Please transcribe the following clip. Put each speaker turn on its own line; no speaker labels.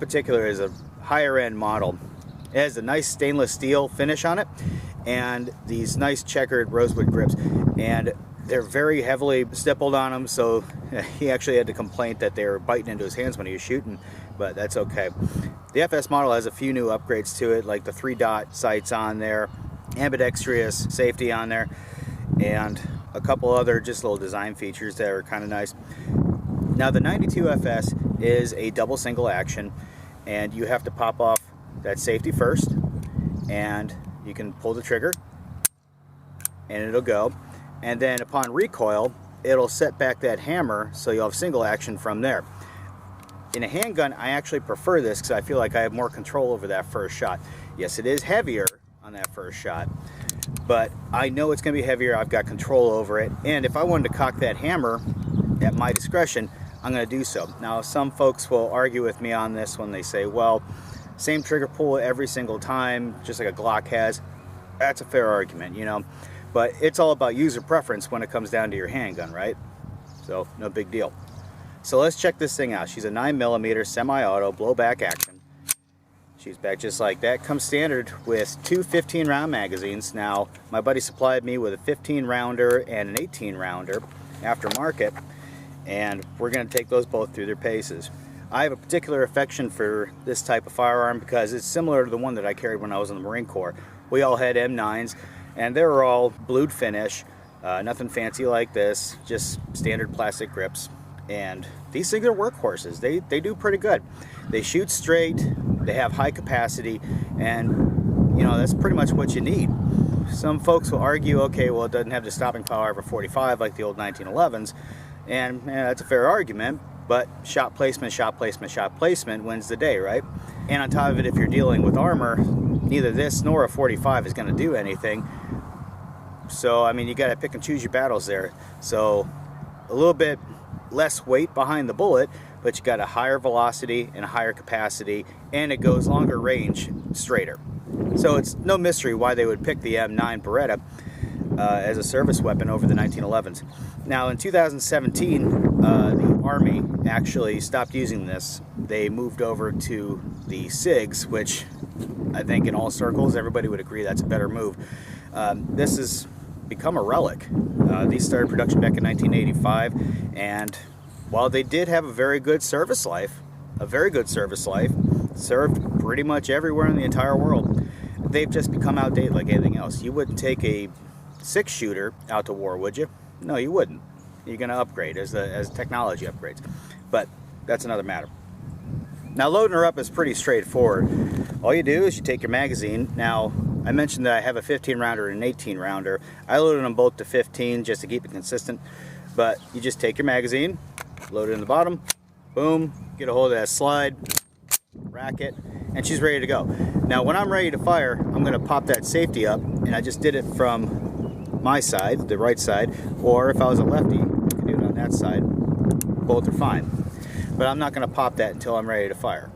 particular is a higher end model. It has a nice stainless steel finish on it and these nice checkered rosewood grips, and they're very heavily stippled on them, so he actually had the complaint that they were biting into his hands when he was shooting, but that's okay. The FS model has a few new upgrades to it, like the 3-dot sights on there, ambidextrous safety on there, and a couple other just little design features that are kind of nice. Now the 92 FS is a double single action, and you have to pop off that safety first, and you can pull the trigger and it'll go, and then upon recoil it'll set back that hammer so you'll have single action from there. In a handgun, I actually prefer this because I feel like I have more control over that first shot. Yes, it is heavier on that first shot, but I know it's going to be heavier. I've got control over it, and if I wanted to cock that hammer at my discretion, I'm going to do so. Now, some folks will argue with me on this when they say, well, same trigger pull every single time, just like a Glock has. That's a fair argument, you know, but it's all about user preference when it comes down to your handgun, right? So, no big deal. So let's check this thing out. She's a 9mm semi-auto blowback action. She's back just like that. Comes standard with two 15-round magazines. Now, my buddy supplied me with a 15-rounder and an 18-rounder aftermarket, and we're going to take those both through their paces. I have a particular affection for this type of firearm because it's similar to the one that I carried when I was in the Marine Corps. We all had M9s, and they were all blued finish, nothing fancy like this, just standard plastic grips. And these things are workhorses. They do pretty good. They shoot straight, they have high capacity, and you know, that's pretty much what you need. Some folks will argue, okay, well, it doesn't have the stopping power of a 45 like the old 1911s, and that's a fair argument, but shot placement, shot placement, shot placement wins the day, right? And on top of it, if you're dealing with armor, neither this nor a 45 is going to do anything. So, I mean, you got to pick and choose your battles there. So, a little bit less weight behind the bullet, but you got a higher velocity and a higher capacity, and it goes longer range straighter. So it's no mystery why they would pick the M9 Beretta as a service weapon over the 1911s. Now in 2017, the Army actually stopped using this. They moved over to the SIGs, which I think in all circles everybody would agree that's a better move. This has become a relic. These started production back in 1985, and while they did have a very good service life, served pretty much everywhere in the entire world, they've just become outdated like anything else. You wouldn't take a 6-shooter out to war, would you? No, you wouldn't. You're going to upgrade as technology upgrades, but that's another matter. Now, loading her up is pretty straightforward. All you do is you take your magazine. Now, I mentioned that I have a 15-rounder and an 18-rounder. I loaded them both to 15 just to keep it consistent, but you just take your magazine, load it in the bottom, boom, get a hold of that slide, rack it, and she's ready to go. Now, when I'm ready to fire, I'm going to pop that safety up, and I just did it from my side, the right side, or if I was a lefty, I could do it on that side. Both are fine. But I'm not going to pop that until I'm ready to fire.